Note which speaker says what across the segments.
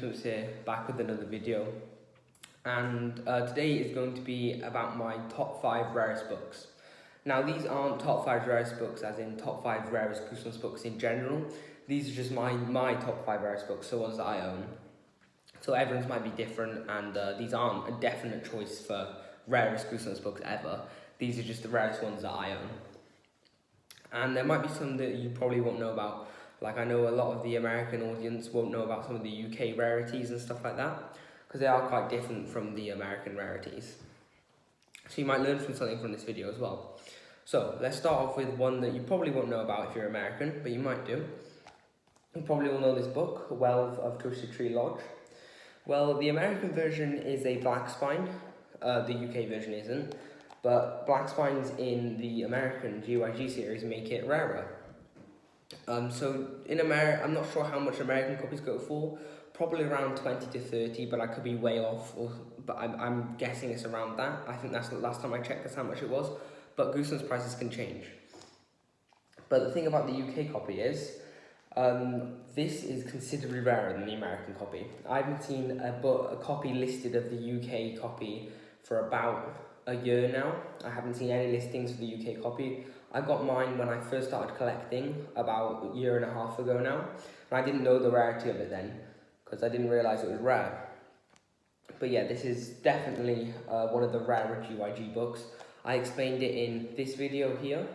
Speaker 1: Goosebumps here, back with another video. And today is going to be about my top 5 rarest books. Now these aren't top 5 rarest books as in top 5 rarest Goosebumps books in general. These are just my top 5 rarest books, so ones that I own. So everyone's might be different, and these aren't a definite choice for rarest Goosebumps books ever. These are just the rarest ones that I own. And there might be some that you probably won't know about. Like I know a lot of the American audience won't know about some of the UK rarities and stuff like that, because they are quite different from the American rarities. So you might learn from something from this video as well. So let's start off with one that you probably won't know about if you're American, but you might do. You probably will know this book, Well of Twisted Tree Lodge. Well, the American version is a black spine, the UK version isn't, but black spines in the American GYG series make it rarer. So in America, I'm not sure how much American copies go for, probably around 20 to 30, but I could be way off, but I'm guessing it's around that. I think that's the last time I checked, that's how much it was, but Goosebumps prices can change. But the thing about the UK copy is, this is considerably rarer than the American copy. I haven't seen a copy listed of the UK copy for about a year now. I haven't seen any listings for the UK copy. I got mine when I first started collecting about a year and a half ago now, and I didn't know the rarity of it then because I didn't realise it was rare. But yeah, this is definitely one of the rarer GYG books. I explained it in this video here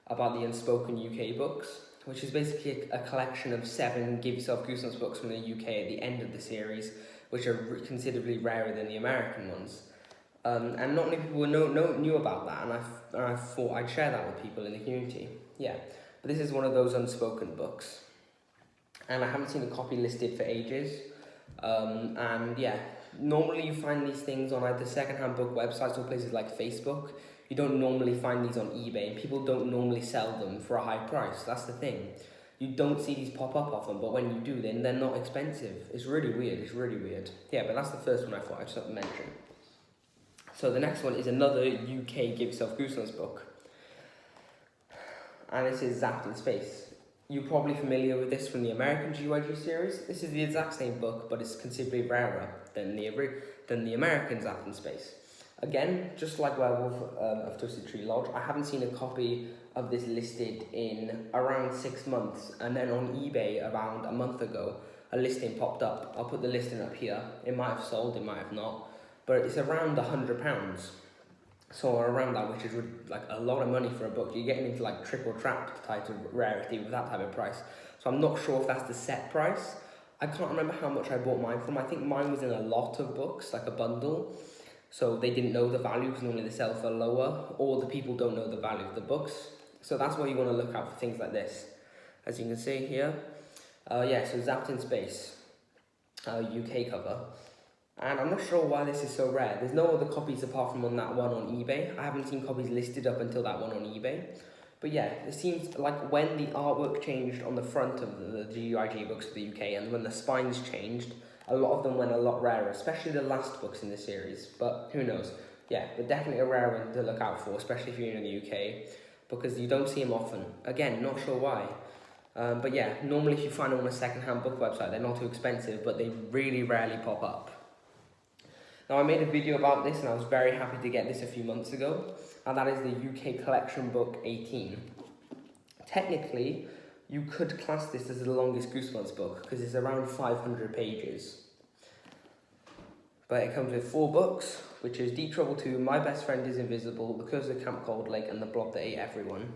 Speaker 1: about the Unspoken UK books, which is basically a collection of 7 Give Yourself Goosebumps books from the UK at the end of the series, which are considerably rarer than the American ones. And not many people knew about that, and I thought I'd share that with people in the community. Yeah, but this is one of those unspoken books. And I haven't seen a copy listed for ages. And yeah, normally you find these things on either secondhand book websites or places like Facebook. You don't normally find these on eBay, and people don't normally sell them for a high price. That's the thing. You don't see these pop up often, but when you do, then they're not expensive. It's really weird. Yeah, but that's the first one I thought I'd just mention. So the next one is another UK Give Yourself Goosebumps book. And this is Zapped in Space. You're probably familiar with this from the American GYG series. This is the exact same book, but it's considerably rarer than the American Zapped in Space. Again, just like Werewolf of Twisted Tree Lodge, I haven't seen a copy of this listed in around 6 months, and then on eBay around a month ago, a listing popped up. I'll put the listing up here. It might have sold, it might have not, but it's around £100. So around that, which is like a lot of money for a book. You're getting into like triple trapped type of rarity with that type of price. So I'm not sure if that's the set price. I can't remember how much I bought mine from. I think mine was in a lot of books, like a bundle. So they didn't know the value because normally they sell for lower, or the people don't know the value of the books. So that's why you want to look out for things like this. As you can see here, yeah, so Zapped in Space, UK cover. And I'm not sure why this is so rare. There's no other copies apart from on that one on eBay. I haven't seen copies listed up until that one on eBay. But yeah, it seems like when the artwork changed on the front of the GYG books for the UK, and when the spines changed, a lot of them went a lot rarer, especially the last books in the series. But who knows? Yeah, but definitely a rare one to look out for, especially if you're in the UK, because you don't see them often. Again, not sure why. But yeah, normally if you find them on a second-hand book website, they're not too expensive, but they really rarely pop up. Now I made a video about this, and I was very happy to get this a few months ago, and that is the UK collection book 18. Technically, you could class this as the longest Goosebumps book because it's around 500 pages. But it comes with 4 books, which is Deep Trouble 2, My Best Friend is Invisible, The Curse of Camp Cold Lake, and The Blob That Ate Everyone.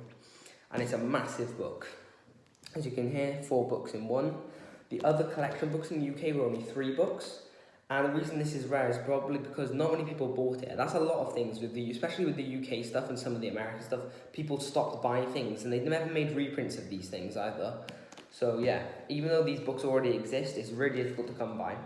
Speaker 1: And it's a massive book. As you can hear, 4 books in one. The other collection books in the UK were only 3 books. And the reason this is rare is probably because not many people bought it. That's a lot of things, especially with the UK stuff and some of the American stuff. People stopped buying things, and they've never made reprints of these things either. So yeah, even though these books already exist, it's really difficult to come by.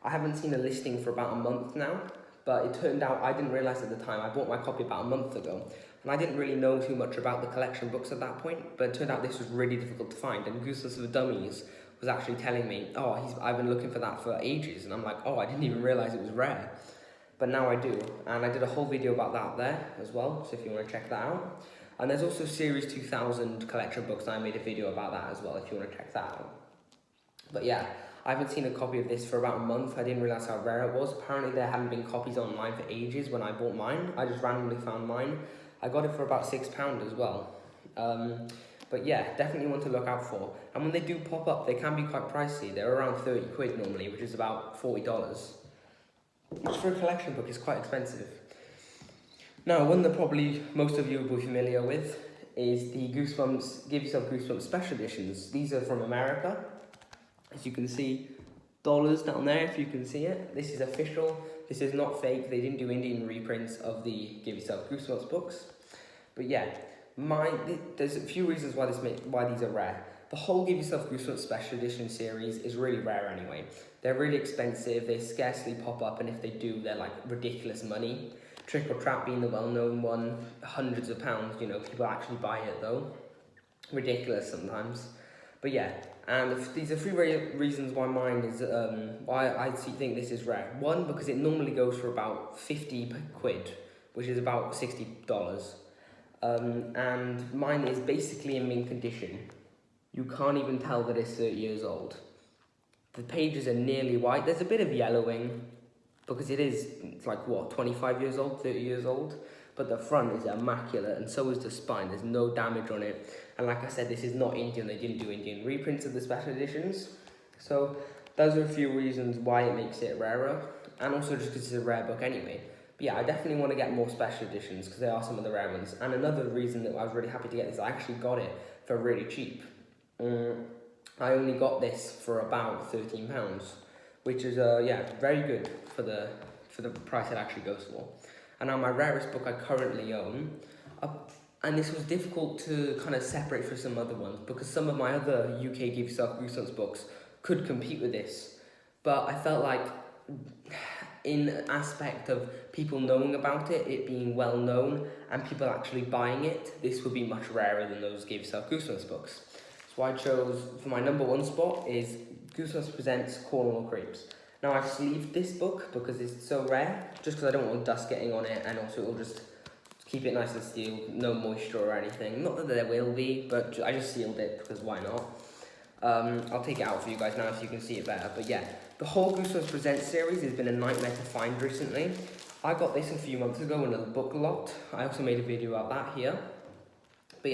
Speaker 1: I haven't seen a listing for about a month now, but it turned out, I didn't realise at the time, I bought my copy about a month ago, and I didn't really know too much about the collection books at that point, but it turned out this was really difficult to find, and Goosebumps for Dummies was actually telling me, I've been looking for that for ages, and I'm like, I didn't even realise it was rare. But now I do, and I did a whole video about that there as well, so if you want to check that out. And there's also Series 2000 collection books, and I made a video about that as well, if you want to check that out. But yeah, I haven't seen a copy of this for about a month. I didn't realise how rare it was. Apparently there hadn't been copies online for ages when I bought mine. I just randomly found mine. I got it for about £6 as well. But yeah, definitely one to look out for. And when they do pop up, they can be quite pricey. They're around 30 quid normally, which is about $40. Which for a collection book is quite expensive. Now, one that probably most of you will be familiar with is the Goosebumps, Give Yourself Goosebumps special editions. These are from America. As you can see, dollars down there if you can see it. This is official. This is not fake. They didn't do Indian reprints of the Give Yourself Goosebumps books. But yeah, there's a few reasons why these are rare. The whole Give Yourself Goosebumps special edition series is really rare anyway. They're really expensive. They scarcely pop up, and if they do, they're like ridiculous money. Trick or Trap being the well-known one, hundreds of pounds, you know, people actually buy it though. Ridiculous sometimes. But yeah, and these are three reasons why mine is, why I think this is rare. One, because it normally goes for about 50 quid, which is about $60. And mine is basically in mint condition. You can't even tell that it's 30 years old. The pages are nearly white. There's a bit of yellowing, because it's like, what, 25 years old, 30 years old? But the front is immaculate, and so is the spine. There's no damage on it. And like I said, this is not Indian. They didn't do Indian reprints of the special editions. So those are a few reasons why it makes it rarer, and also just because it's a rare book anyway. But yeah, I definitely want to get more special editions, because they are some of the rare ones. And another reason that I was really happy to get this, I actually got it for really cheap. I only got this for about £13. Which is yeah, very good for the price it actually goes for. And now my rarest book I currently own, and this was difficult to kind of separate from some other ones, because some of my other UK Give Yourself Goosebumps books could compete with this, but I felt like in aspect of people knowing about it, it being well known, and people actually buying it, this would be much rarer than those Give Yourself Goosebumps books. So I chose, for my number one spot is Goosebumps Presents Cornwall Creeps. Now I've sleeved this book because it's so rare, just because I don't want dust getting on it, and also it'll just keep it nice and sealed, no moisture or anything. Not that there will be, but I just sealed it because why not? I'll take it out for you guys now so you can see it better. But yeah, the whole Goosebumps Presents series has been a nightmare to find recently. I got this a few months ago in a book lot. I also made a video about that here. But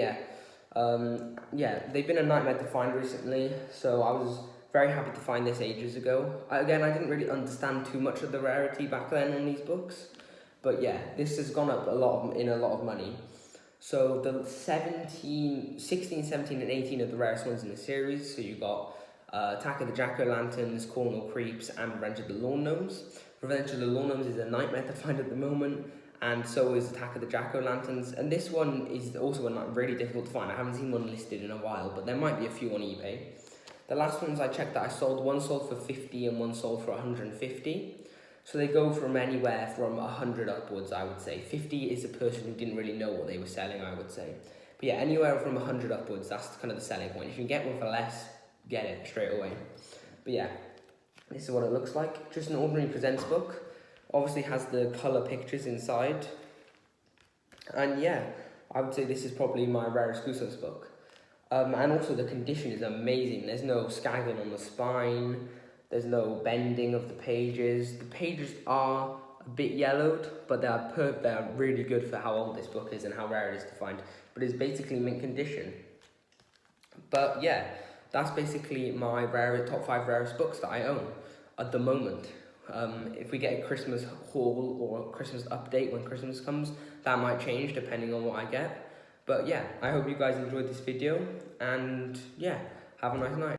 Speaker 1: yeah, they've been a nightmare to find recently, so I was very happy to find this ages ago. I didn't really understand too much of the rarity back then on these books, but yeah, this has gone up in a lot of money. So the 16, 17 and 18 are the rarest ones in the series. So you got Attack of the Jack-O-Lanterns, Cornwall Creeps, and Revenge of the Lawn Gnomes. Revenge of the Lawn Gnomes is a nightmare to find at the moment, and so is Attack of the Jack-O-Lanterns. And this one is also one really difficult to find. I haven't seen one listed in a while, but there might be a few on eBay. The last ones I checked that I sold, one sold for 50 and one sold for 150. So they go from anywhere from 100 upwards, I would say. 50 is a person who didn't really know what they were selling, I would say. But yeah, anywhere from 100 upwards, that's kind of the selling point. If you can get one for less, get it straight away. But yeah, this is what it looks like. Just an ordinary Presents book. Obviously has the colour pictures inside. And yeah, I would say this is probably my rarest Goosebumps book. And also the condition is amazing. There's no scagging on the spine. There's no bending of the pages. The pages are a bit yellowed, but they're really good for how old this book is and how rare it is to find. But it's basically mint condition. But yeah, that's basically my top 5 rarest books that I own at the moment. If we get a Christmas haul or a Christmas update when Christmas comes, that might change depending on what I get. But yeah, I hope you guys enjoyed this video, and yeah, have a nice night.